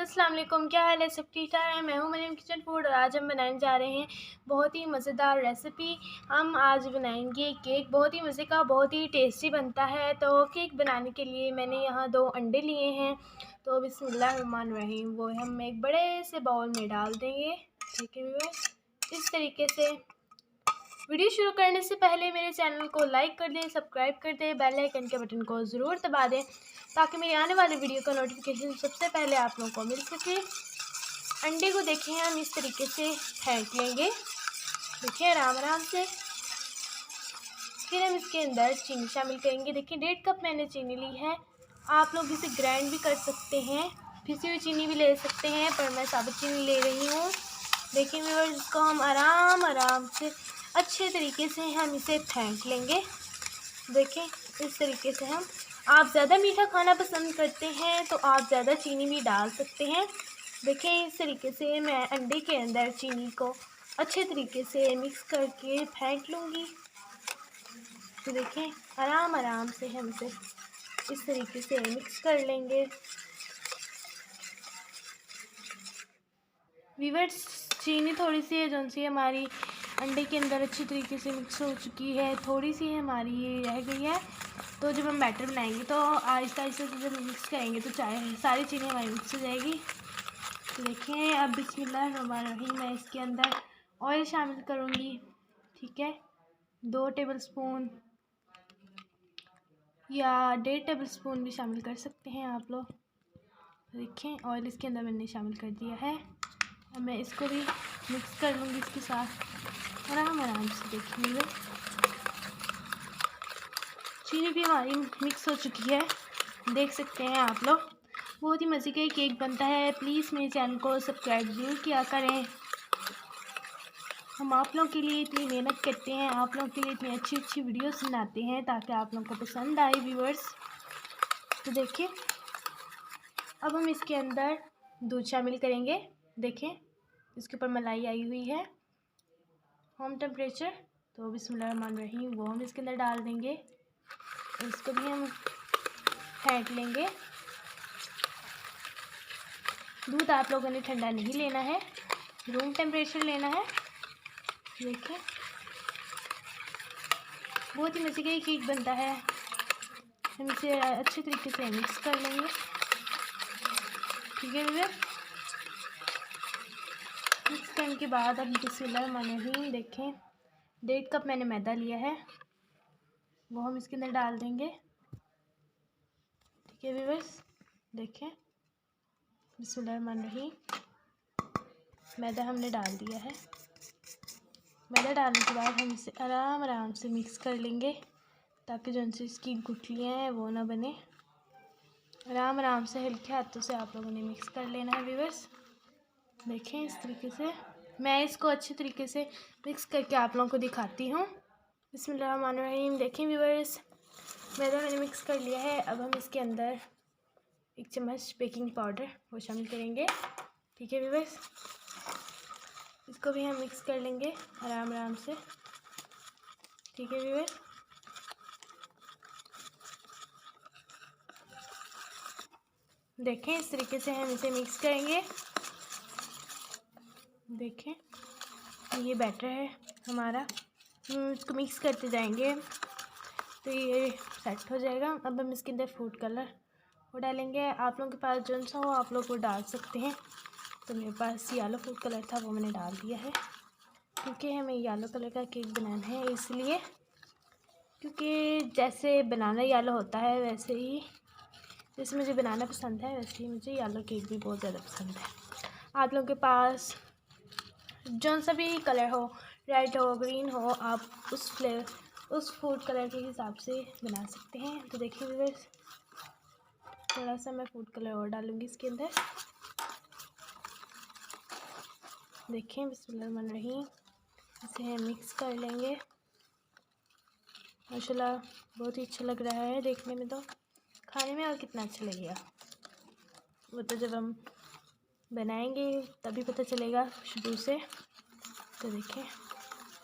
अस्सलाम वालेकुम, क्या हाल है? सब ठीक ठाक है। मैं हूँ मरियम किचन फूड और आज हम बनाने जा रहे हैं बहुत ही मज़ेदार रेसिपी। हम आज बनाएंगे केक। बहुत ही मज़े का, बहुत ही टेस्टी बनता है। तो केक बनाने के लिए मैंने यहाँ 2 अंडे लिए हैं। तो बिस्मिल्लाहिर्रहमानिर्रहीम वो हम एक बड़े से बाउल में डाल देंगे। ठीक है व्यूअर्स, इस तरीके से। वीडियो शुरू करने से पहले मेरे चैनल को लाइक कर दें, सब्सक्राइब कर दें, बेल आइकन के बटन को ज़रूर दबा दें ताकि मेरे आने वाले वीडियो का नोटिफिकेशन सबसे पहले आप लोगों को मिल सके। अंडे को देखें हम इस तरीके से फेंट लेंगे, देखिए आराम आराम से। फिर हम इसके अंदर चीनी शामिल करेंगे। देखिए 1.5 कप मैंने चीनी ली है। आप लोग इसे ग्राइंड भी कर सकते हैं, पिसी हुई चीनी भी ले सकते हैं, पर मैं साबुत चीनी ले रही हूँ। देखिए व्यूअर्स, इसको हम आराम आराम से अच्छे तरीके से हम इसे फेंट लेंगे। देखें इस तरीके से हम। आप ज़्यादा मीठा खाना पसंद करते हैं तो आप ज़्यादा चीनी भी डाल सकते हैं। देखें इस तरीके से मैं अंडे के अंदर चीनी को अच्छे तरीके से मिक्स करके फेंट लूँगी। तो देखें आराम आराम से हम इसे इस तरीके से मिक्स कर लेंगे। व्यूअर्स, चीनी थोड़ी सी है जो सी हमारी अंडे के अंदर अच्छी तरीके से मिक्स हो चुकी है, थोड़ी सी हमारी ये रह गई है। तो जब हम बैटर बनाएंगे तो आहिस्ता आहिस्ता से जब मिक्स करेंगे तो चाहे सारी चीनी हमारी मिक्स हो जाएगी। तो देखिए अब बिस्मिल्लाहिर्रहमानिर्रहीम मैं इसके अंदर ऑयल शामिल करूँगी। ठीक है, 2 टेबलस्पून या 1.5 टेबलस्पून भी शामिल कर सकते हैं आप लोग। देखिए ऑयल इसके अंदर मैंने शामिल कर दिया है। अब मैं इसको भी मिक्स कर लूँगी इसके साथ आराम आराम से। देखिए चीनी भी हमारी मिक्स हो चुकी है, देख सकते हैं आप लोग। बहुत ही मज़े का केक बनता है। प्लीज़ मेरे चैनल को सब्सक्राइब ज़रूर किया करें। हम आप लोगों के लिए इतनी मेहनत करते हैं, आप लोगों के लिए इतनी अच्छी अच्छी वीडियोस बनाते हैं ताकि आप लोगों को पसंद आए व्यूअर्स। तो देखिए अब हम इसके अंदर दूध शामिल करेंगे। देखें इसके ऊपर मलाई आई हुई है, होम टेम्परेचर। तो बिस्मिल्लाहिर्रहमानिर्रहीम वो हम इसके अंदर डाल देंगे। इसको भी हम फेंट लेंगे। दूध आप लोगों ने ठंडा नहीं लेना है, रूम टेम्परेचर लेना है। देखिए बहुत ही मज़े का केक बनता है। हम इसे अच्छे तरीके से मिक्स कर लेंगे। ठीक है भैया, मिक्स करने के बाद अब बिस्मिल्लाहिर्रहमानिर्रहीम देखें 1.5 कप मैंने मैदा लिया है, वो हम इसके अंदर डाल देंगे। ठीक है व्यूअर्स, देखें बिस्मिल्लाहिर्रहमानिर्रहीम मैदा हमने डाल दिया है। मैदा डालने के बाद हम इसे आराम आराम से मिक्स कर लेंगे ताकि जो सी इसकी गुठलियाँ हैं वो ना बने। आराम आराम से हल्के हाथों से आप लोगों ने मिक्स कर लेना है व्यूअर्स। देखें इस तरीके से मैं इसको अच्छे तरीके से मिक्स करके आप लोगों को दिखाती हूँ। बिस्मिल्लाहिर्रहमानिर्रहीम देखें व्यूअर्स, मैदा मैंने मिक्स कर लिया है। अब हम इसके अंदर 1 चम्मच बेकिंग पाउडर वो शामिल करेंगे। ठीक है व्यूअर्स, इसको भी हम मिक्स कर लेंगे आराम आराम से। ठीक है व्यूअर्स, देखें इस तरीके से हम इसे मिक्स करेंगे। देखें ये बैटर है हमारा, इसको मिक्स करते जाएंगे तो ये सेट हो जाएगा। अब हम इसके अंदर फूड कलर वो डालेंगे। आप लोगों के पास जो सा हो आप लोग वो डाल सकते हैं। तो मेरे पास येलो फूड कलर था वो मैंने डाल दिया है, क्योंकि हमें येलो कलर का केक बनाना है इसलिए। क्योंकि जैसे बनाना येलो होता है वैसे ही, जैसे मुझे बनाना पसंद है वैसे ही मुझे येलो केक भी बहुत ज़्यादा पसंद है। आप लोगों के पास जो सा भी कलर हो, रेड हो ग्रीन हो, आप उस फूड कलर के हिसाब से बना सकते हैं। तो देखिए व्यूअर्स, थोड़ा सा मैं फूड कलर और डालूँगी इसके अंदर। देखें बिस्मिल्लाहिर्रहमानिर्रहीम इसे हम मिक्स कर लेंगे। माशाल्लाह बहुत ही अच्छा लग रहा है देखने में, तो खाने में और कितना अच्छा लगेगा वो तो जब हम बनाएंगे तभी पता चलेगा खुशबू से। तो देखें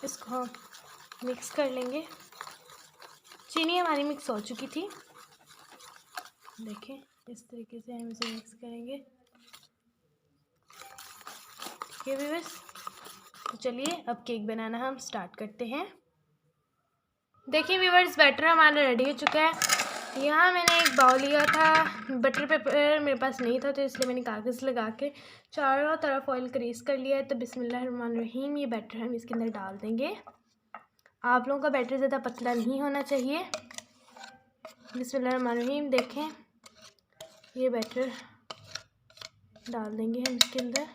इसको हम मिक्स कर लेंगे। चीनी हमारी मिक्स हो चुकी थी। देखें इस तरीके से हम इसे मिक्स करेंगे। ये व्यूअर्स। तो चलिए अब केक बनाना हम स्टार्ट करते हैं। देखिए व्यूअर्स, बैटर हमारा रेडी हो चुका है। यहाँ मैंने एक बाउल लिया था, बटर पेपर मेरे पास नहीं था तो इसलिए मैंने कागज़ लगा के चारों तरफ ऑयल ग्रीस कर लिया है। तो बिस्मिल्लाहिर्रहमानिर्रहीम, ये बैटर हम इसके अंदर डाल देंगे। आप लोगों का बैटर ज़्यादा पतला नहीं होना चाहिए। बिस्मिल्लाहिर्रहमानिर्रहीम, देखें ये बैटर डाल देंगे हम इसके अंदर।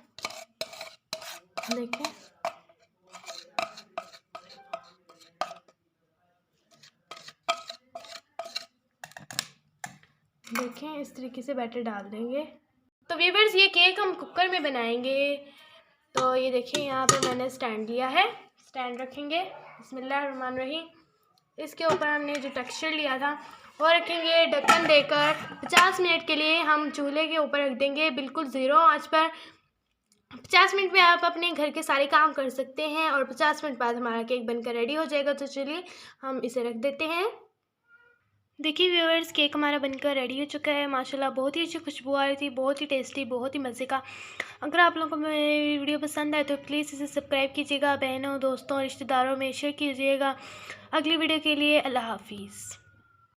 देखें इस तरीके से बैटर डाल देंगे। तो व्यूअर्स, ये केक हम कुकर में बनाएंगे। तो ये देखिए यहाँ पे मैंने स्टैंड लिया है, स्टैंड रखेंगे। बिस्मिल्लाहिर्रहमानिर्रहीम, इसके ऊपर हमने जो टेक्सचर लिया था वो रखेंगे। ढक्कन देकर 50 मिनट के लिए हम चूल्हे के ऊपर रख देंगे, बिल्कुल ज़ीरो आंच पर। 50 मिनट में आप अपने घर के सारे काम कर सकते हैं और 50 मिनट बाद हमारा केक बनकर रेडी हो जाएगा। तो चलिए हम इसे रख देते हैं। देखिए व्यूअर्स, केक हमारा बनकर रेडी हो चुका है। माशाल्लाह बहुत ही अच्छी खुशबू आ रही थी, बहुत ही टेस्टी, बहुत ही मज़े का। अगर आप लोगों को मेरी वीडियो पसंद आए तो प्लीज़ इसे सब्सक्राइब कीजिएगा, बहनों, दोस्तों, रिश्तेदारों में शेयर कीजिएगा। अगली वीडियो के लिए अल्लाह हाफिज़।